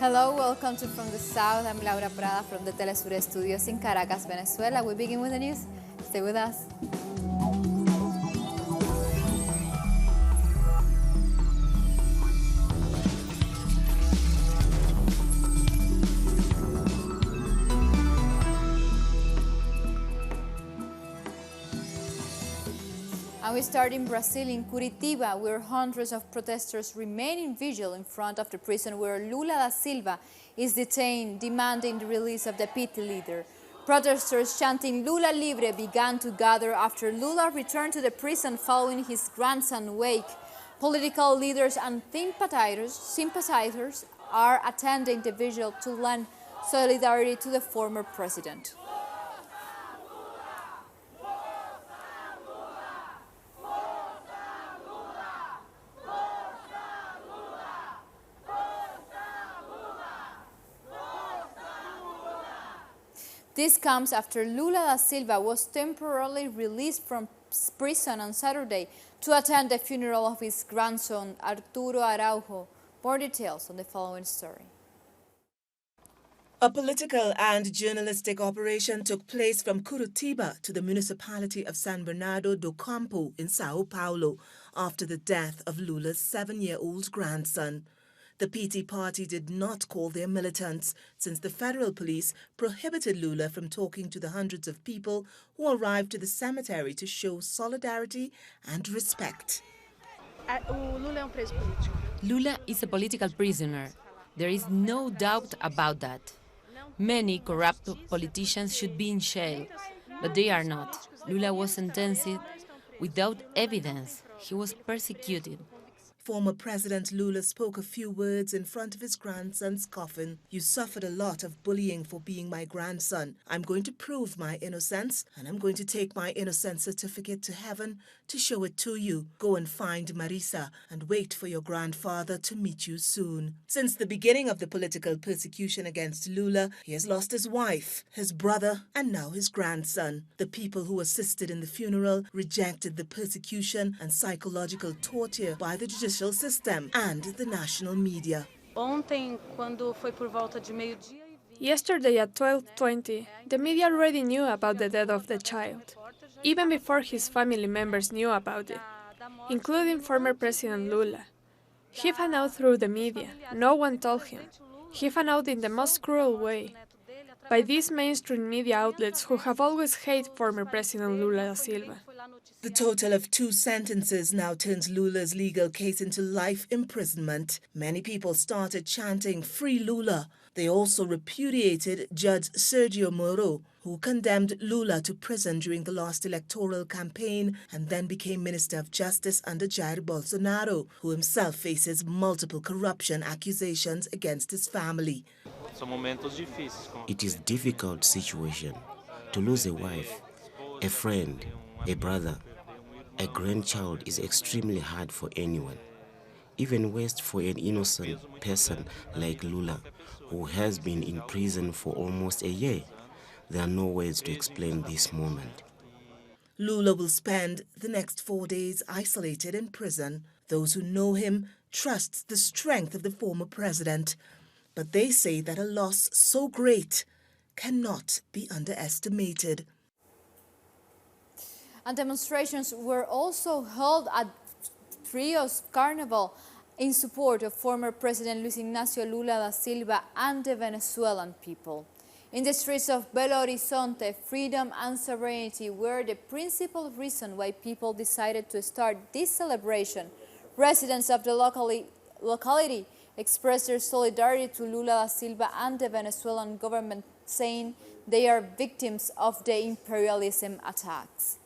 Hello, welcome to From the South. I'm Laura Prada from the Telesur Studios in Caracas, Venezuela. We begin with the news. Stay with us. And we start in Brazil, in Curitiba, where hundreds of protesters remain in vigil in front of the prison where Lula da Silva is detained, demanding the release of the PT leader. Protesters chanting Lula Libre began to gather after Lula returned to the prison following his grandson's wake. Political leaders and sympathizers are attending the vigil to lend solidarity to the former president. This comes after Lula da Silva was temporarily released from prison on Saturday to attend the funeral of his grandson, Arturo Araujo. More details on the following story. A political and journalistic operation took place from Curitiba to the municipality of San Bernardo do Campo in Sao Paulo after the death of Lula's 7-year-old grandson. The PT party did not call their militants since the federal police prohibited Lula from talking to the hundreds of people who arrived to the cemetery to show solidarity and respect. Lula is a political prisoner. There is no doubt about that. Many corrupt politicians should be in jail, but they are not. Lula was sentenced without evidence. He was persecuted. Former President Lula spoke a few words in front of his grandson's coffin. "You suffered a lot of bullying for being my grandson. I'm going to prove my innocence, and I'm going to take my innocence certificate to heaven to show it to you. Go and find Marisa and wait for your grandfather to meet you soon." Since the beginning of the political persecution against Lula, he has lost his wife, his brother, and now his grandson. The people who assisted in the funeral rejected the persecution and psychological torture by the judicial system and the national media. Yesterday at 12:20, the media already knew about the death of the child, even before his family members knew about it, including former President Lula. He found out through the media. No one told him. He found out in the most cruel way, by these mainstream media outlets who have always hated former President Lula da Silva. The total of 2 sentences now turns Lula's legal case into life imprisonment. Many people started chanting "Free Lula." They also repudiated Judge Sergio Moro, who condemned Lula to prison during the last electoral campaign and then became Minister of Justice under Jair Bolsonaro, who himself faces multiple corruption accusations against his family. It is a difficult situation to lose a wife, a friend, a brother, a grandchild is extremely hard for anyone. Even worse for an innocent person like Lula, who has been in prison for almost a year. There are no words to explain this moment. Lula will spend the next 4 days isolated in prison. Those who know him trust the strength of the former president, but they say that a loss so great cannot be underestimated. And demonstrations were also held at Rio's Carnival in support of former President Luis Ignacio Lula da Silva and the Venezuelan people. In the streets of Belo Horizonte, freedom and serenity were the principal reason why people decided to start this celebration. Residents of the locality expressed their solidarity to Lula da Silva and the Venezuelan government, saying they are victims of the imperialism attacks.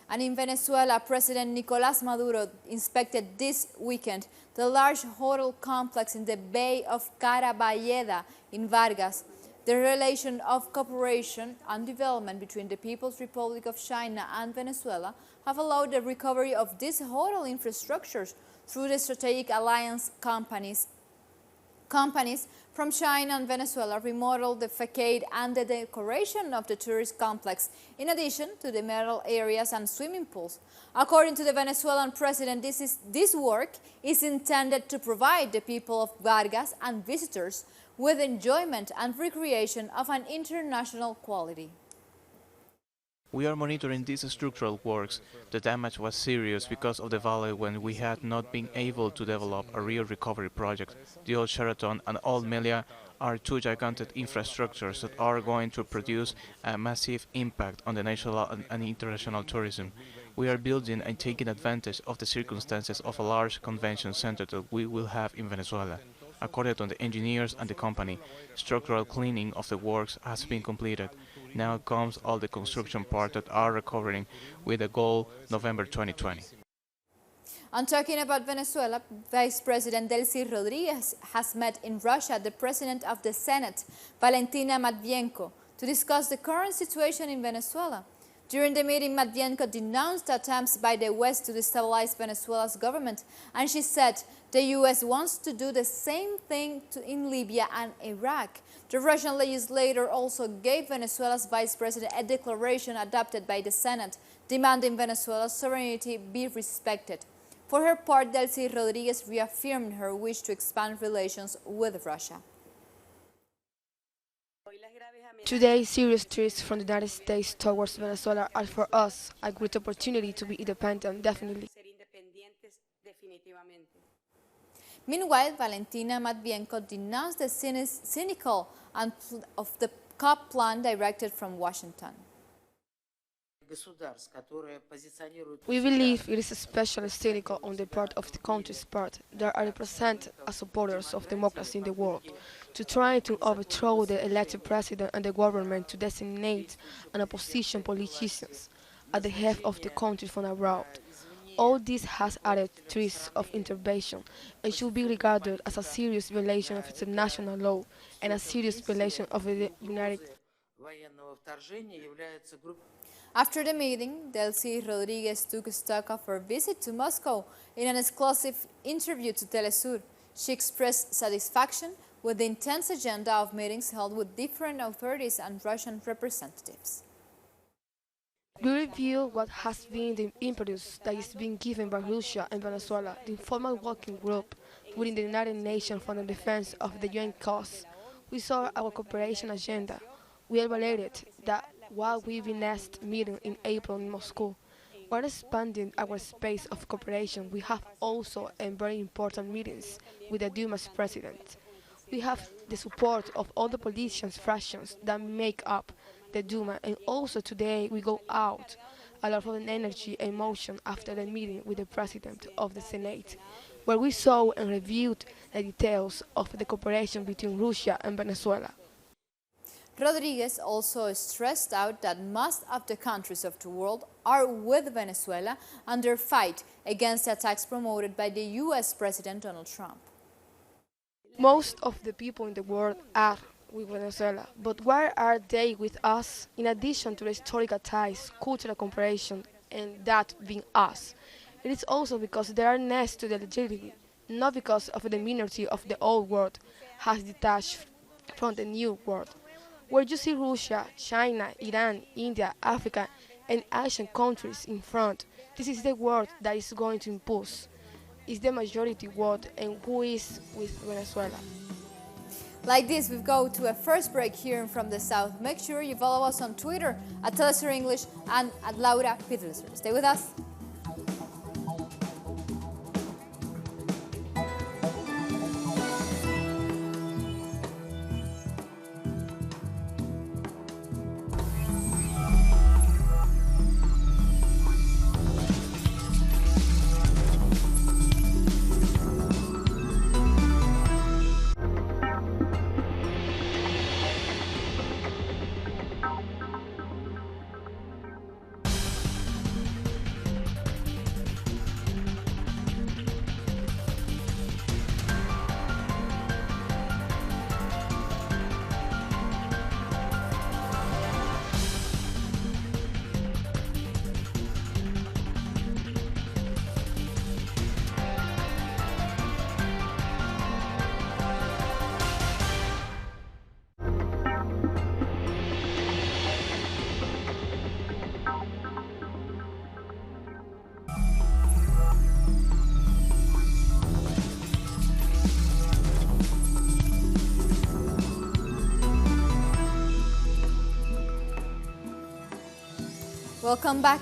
And in Venezuela, President Nicolás Maduro inspected this weekend the large hotel complex in the Bay of Caraballeda in Vargas. The relation of cooperation and development between the People's Republic of China and Venezuela have allowed the recovery of these hotel infrastructures through the strategic alliance companies Companies from China and Venezuela remodeled the facade and the decoration of the tourist complex, in addition to the metal areas and swimming pools. According to the Venezuelan president, this work is intended to provide the people of Vargas and visitors with enjoyment and recreation of an international quality. We are monitoring these structural works. The damage was serious because of the valley when we had not been able to develop a real recovery project. The old Sheraton and old Melia are two gigantic infrastructures that are going to produce a massive impact on the national and international tourism. We are building and taking advantage of the circumstances of a large convention center that we will have in Venezuela. According to the engineers and the company, structural cleaning of the works has been completed. Now comes all the construction part that are recovering with the goal November 2020. And talking about Venezuela, Vice President Delcy Rodriguez has met in Russia the President of the Senate, Valentina Matvienko, to discuss the current situation in Venezuela. During the meeting, Matvienko denounced attempts by the West to destabilize Venezuela's government, and she said the U.S. wants to do the same thing in Libya and Iraq. The Russian legislator also gave Venezuela's vice president a declaration adopted by the Senate, demanding Venezuela's sovereignty be respected. For her part, Delcy Rodriguez reaffirmed her wish to expand relations with Russia. Today, serious threats from the United States towards Venezuela are for us a great opportunity to be independent, definitely. Meanwhile, Valentina Matvienko denounced the cynical and of the COP plan directed from Washington. We believe it is especially cynical on the part of the country's part that are represented as supporters of democracy in the world, to try to overthrow the elected president and the government to designate an opposition politicians at the head of the country from abroad. All this has added threats of intervention and should be regarded as a serious violation of international law and a serious violation of the United States. After the meeting, Delcy Rodriguez took stock of her visit to Moscow. In an exclusive interview to Telesur, she expressed satisfaction with the intense agenda of meetings held with different authorities and Russian representatives. We review what has been the impetus that is being given by Russia and Venezuela, the informal working group within the United Nations for the defense of the UN cause. We saw our cooperation agenda. We evaluated that while we witnessed meeting in April in Moscow, we are expanding our space of cooperation. We have also very important meetings with the Duma's president. We have the support of all the politicians' fractions that make up the Duma, and also today we go out a lot of energy and emotion after the meeting with the president of the Senate, where we saw and reviewed the details of the cooperation between Russia and Venezuela. Rodriguez also stressed out that most of the countries of the world are with Venezuela and their fight against the attacks promoted by the U.S. President Donald Trump. Most of the people in the world are with Venezuela, but why are they with us? In addition to the historical ties, cultural cooperation, and that being us, it is also because they are next to the legitimacy, not because of the minority of the old world has detached from the new world. Where you see Russia, China, Iran, India, Africa, and Asian countries in front, this is the world that is going to impose. It's the majority world, and who is with Venezuela. Like this, we go to a first break here from the South. Make sure you follow us on Twitter at Telesur English and at Laura Pittelser. Stay with us. Welcome back.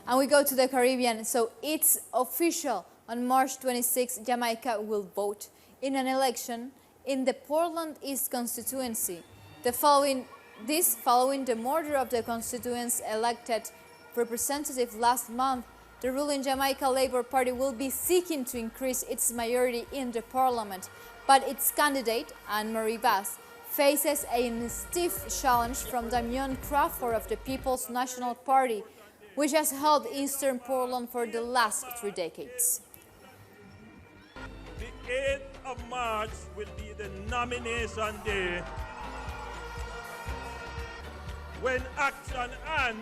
And we go to the Caribbean. So it's official. On March 26, Jamaica will vote in an election in the Portland East constituency. Following the murder of the constituent's elected representative last month, the ruling Jamaica Labour Party will be seeking to increase its majority in the parliament. But its candidate, Anne-Marie Bass, faces a stiff challenge from Damian Crawford of the People's National Party, which has held Eastern Portland for the last 3 decades. The 8th of March will be the nomination day, when Action Ann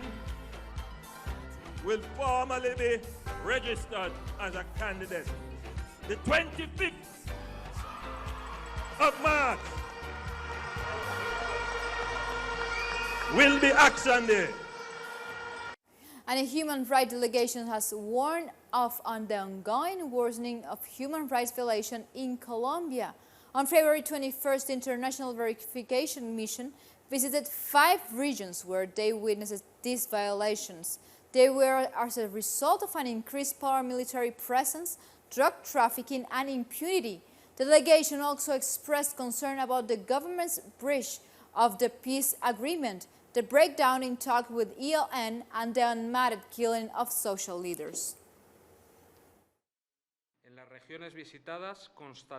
will formally be registered as a candidate. The 25th of March will be Action Day. And a human rights delegation has warned off on the ongoing worsening of human rights violation in Colombia. On February 21st, the International Verification Mission visited 5 regions where they witnessed these violations. They were as a result of an increased paramilitary presence, drug trafficking, and impunity. The delegation also expressed concern about the government's breach of the peace agreement, the breakdown in talks with ELN, and the unmatched killing of social leaders.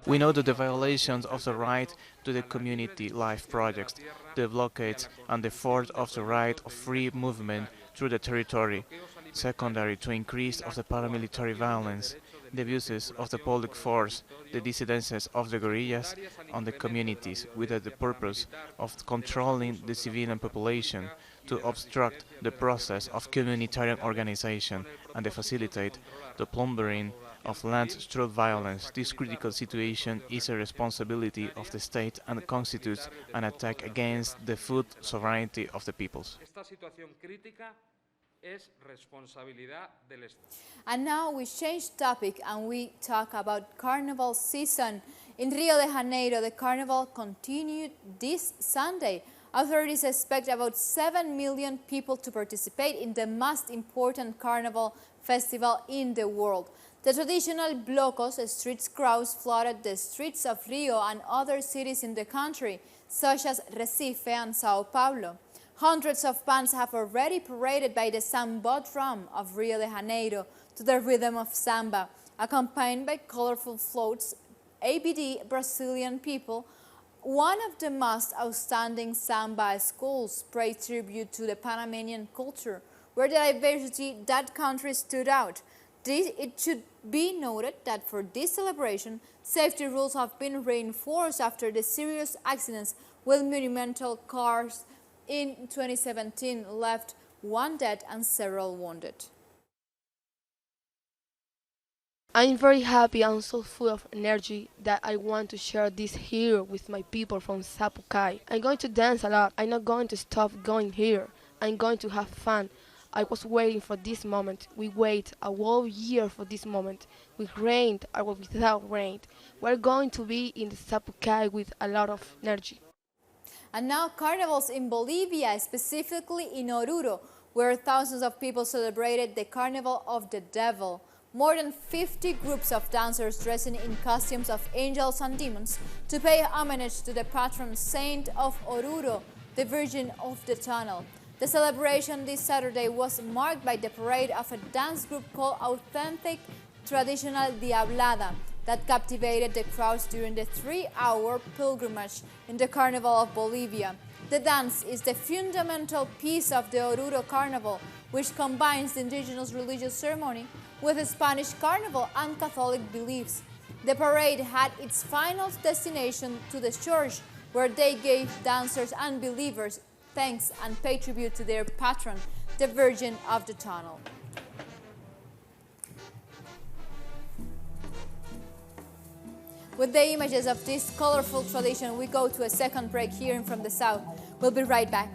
We know that the violations of the right to the community life projects, the blockades, and the force of the right of free movement through the territory, secondary to increase of the paramilitary violence, the abuses of the public force, the dissidences of the guerrillas on the communities with the purpose of controlling the civilian population, to obstruct the process of communitarian organization and to facilitate the plundering of lands through violence. This critical situation is a responsibility of the state and constitutes an attack against the food sovereignty of the peoples. And now we change topic and we talk about Carnival season. In Rio de Janeiro, the Carnival continued this Sunday. Authorities expect about 7 million people to participate in the most important Carnival festival in the world. The traditional blocos, street crowds, flooded the streets of Rio and other cities in the country, such as Recife and Sao Paulo. Hundreds of bands have already paraded by the Sambódromo of Rio de Janeiro to the rhythm of samba, accompanied by colorful floats. ABD Brazilian people, one of the most outstanding samba schools, paid tribute to the Panamanian culture, where the diversity that country stood out. It should be noted that for this celebration, safety rules have been reinforced after the serious accidents with monumental cars in 2017 left 1 dead and several wounded. I'm very happy and so full of energy that I want to share this here with my people from Sapucaí. I'm going to dance a lot. I'm not going to stop going here. I'm going to have fun. I was waiting for this moment. We wait a whole year for this moment. With rain or without rain. We're going to be in the Sapucaí with a lot of energy. And now carnivals in Bolivia, specifically in Oruro, where thousands of people celebrated the Carnival of the Devil. More than 50 groups of dancers dressing in costumes of angels and demons to pay homage to the patron saint of Oruro, the Virgin of the Tunnel. The celebration this Saturday was marked by the parade of a dance group called Authentic Traditional Diablada that captivated the crowds during the 3-hour pilgrimage in the Carnival of Bolivia. The dance is the fundamental piece of the Oruro Carnival, which combines the indigenous religious ceremony with the Spanish Carnival and Catholic beliefs. The parade had its final destination to the church, where they gave dancers and believers thanks and paid tribute to their patron, the Virgin of the Tunnel. With the images of this colorful tradition, we go to a second break here from the south. We'll be right back.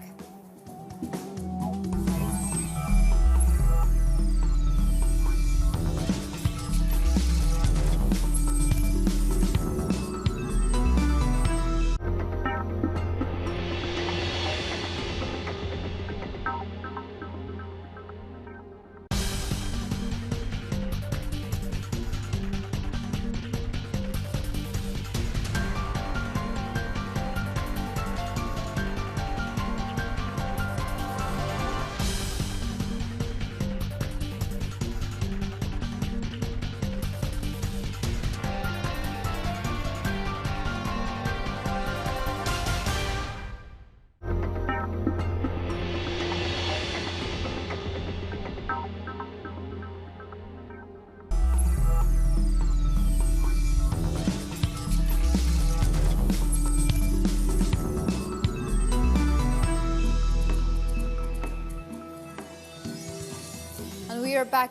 we are back.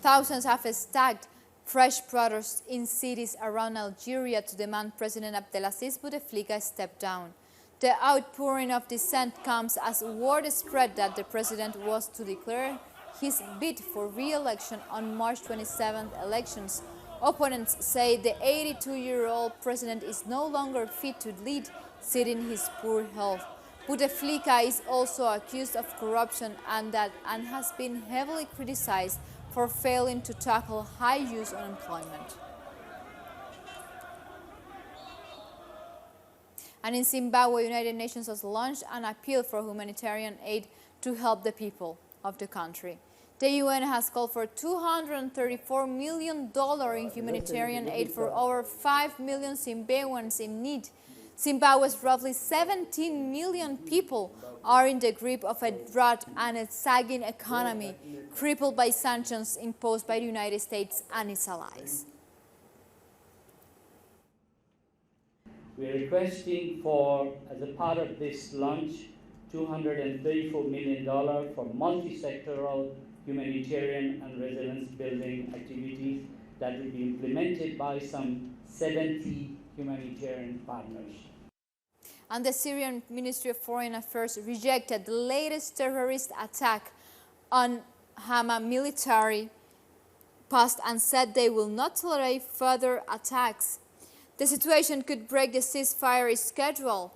Thousands have stacked fresh protests in cities around Algeria to demand President Abdelaziz Bouteflika step down. The outpouring of dissent comes as word spread that the president was to declare his bid for re-election on March 27th elections. Opponents say the 82-year-old president is no longer fit to lead, citing his poor health. Bouteflika is also accused of corruption and has been heavily criticized for failing to tackle high youth unemployment. And in Zimbabwe, United Nations has launched an appeal for humanitarian aid to help the people of the country. The UN has called for $234 million in humanitarian aid for over 5 million Zimbabweans in need. Zimbabwe's roughly 17 million people are in the grip of a drought and a sagging economy, crippled by sanctions imposed by the United States and its allies. We are requesting for, as a part of this launch, $234 million for multi-sectoral humanitarian and resilience-building activities that will be implemented by some 70 humanitarian partners. And the Syrian Ministry of Foreign Affairs rejected the latest terrorist attack on Hama military post and said they will not tolerate further attacks. The situation could break the ceasefire schedule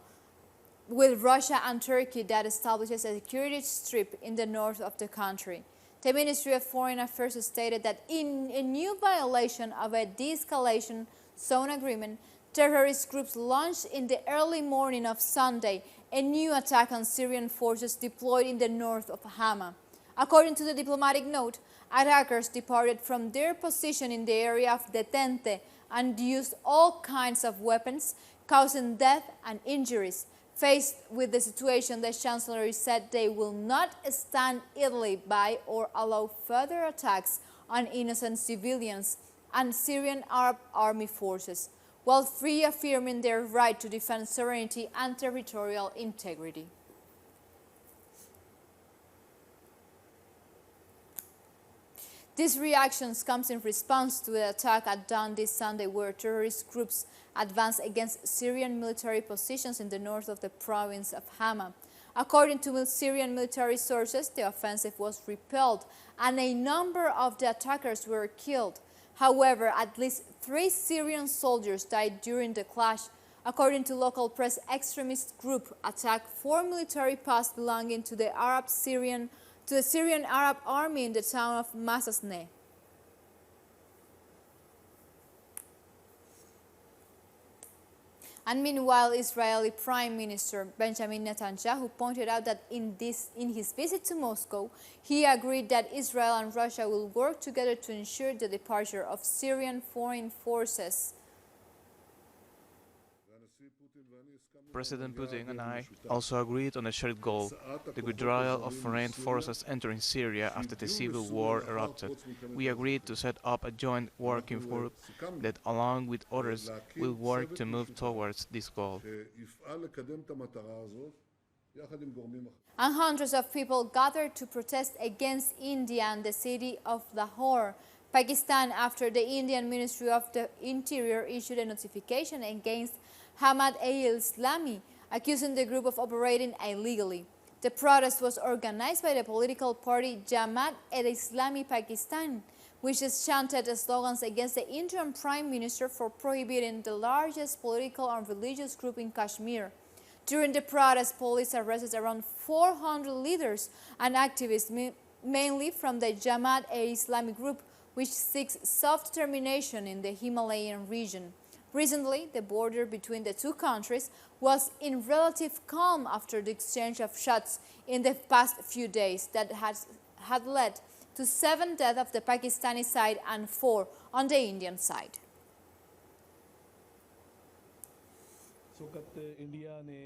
with Russia and Turkey that establishes a security strip in the north of the country. The Ministry of Foreign Affairs stated that in a new violation of a de-escalation zone agreement, terrorist groups launched in the early morning of Sunday a new attack on Syrian forces deployed in the north of Hama. According to the diplomatic note, attackers departed from their position in the area of Detente and used all kinds of weapons, causing death and injuries. Faced with the situation, the Chancellor said they will not stand idly by or allow further attacks on innocent civilians and Syrian Arab Army forces, while reaffirming their right to defend sovereignty and territorial integrity. These reactions come in response to the attack at dawn this Sunday where terrorist groups advanced against Syrian military positions in the north of the province of Hama. According to Syrian military sources, the offensive was repelled and a number of the attackers were killed. However, at least 3 Syrian soldiers died during the clash. According to local press, extremist group attacked 4 military posts belonging to the Syrian Arab Army in the town of Masasne. And meanwhile, Israeli Prime Minister Benjamin Netanyahu pointed out that in his visit to Moscow, he agreed that Israel and Russia will work together to ensure the departure of Syrian foreign forces. President Putin and I also agreed on a shared goal, the withdrawal of foreign forces entering Syria after the civil war erupted. We agreed to set up a joint working group that, along with others, will work to move towards this goal. And hundreds of people gathered to protest against India and the city of Lahore, Pakistan, after the Indian Ministry of the Interior issued a notification against Hamad al-Islami, accusing the group of operating illegally. The protest was organized by the political party Jamaat al-Islami Pakistan, which has chanted slogans against the interim prime minister for prohibiting the largest political and religious group in Kashmir. During the protest, police arrested around 400 leaders and activists, mainly from the Jamaat al-Islami group, which seeks self-determination in the Himalayan region. Recently, the border between the two countries was in relative calm after the exchange of shots in the past few days that had led to 7 deaths of the Pakistani side and 4 on the Indian side.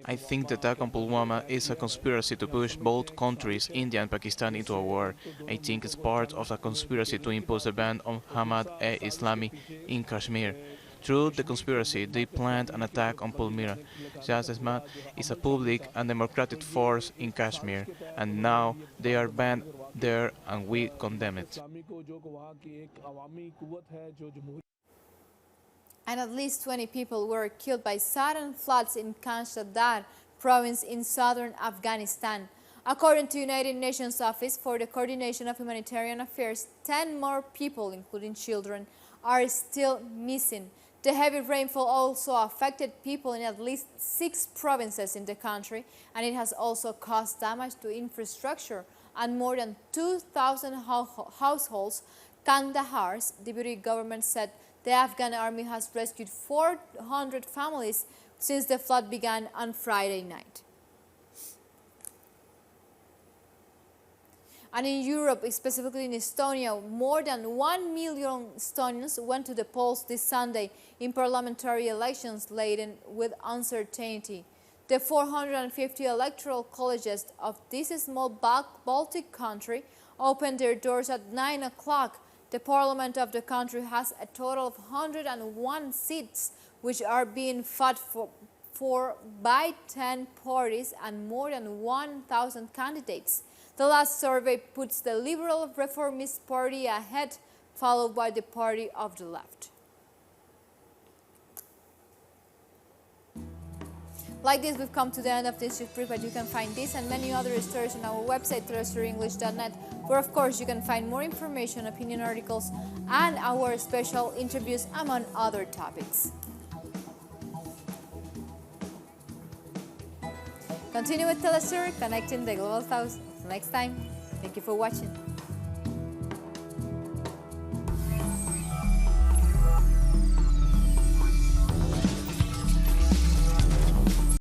I think the attack on Pulwama is a conspiracy to push both countries, India and Pakistan, into a war. I think it's part of a conspiracy to impose a ban on Hamad al-Islami in Kashmir. Through the conspiracy, they planned an attack on Palmyra. Jazz-e-Islam is a public and democratic force in Kashmir, and now they are banned there and we condemn it. And at least 20 people were killed by sudden floods in Kandahar province in southern Afghanistan. According to United Nations Office for the Coordination of Humanitarian Affairs, 10 more people, including children, are still missing. The heavy rainfall also affected people in at least 6 provinces in the country, and it has also caused damage to infrastructure and more than 2,000 households. Kandahar's deputy government said the Afghan army has rescued 400 families since the flood began on Friday night. And in Europe, specifically in Estonia, more than 1 million Estonians went to the polls this Sunday in parliamentary elections laden with uncertainty. The 450 electoral colleges of this small Baltic country opened their doors at 9 o'clock. The parliament of the country has a total of 101 seats, which are being fought for by 10 parties and more than 1,000 candidates. The last survey puts the Liberal Reformist Party ahead, followed by the Party of the Left. Like this, we've come to the end of this news brief, but you can find this and many other stories on our website, terrestrialenglish.net, where of course you can find more information, opinion articles, and our special interviews, among other topics. Continue with Telesur, connecting the global south. Until next time, thank you for watching.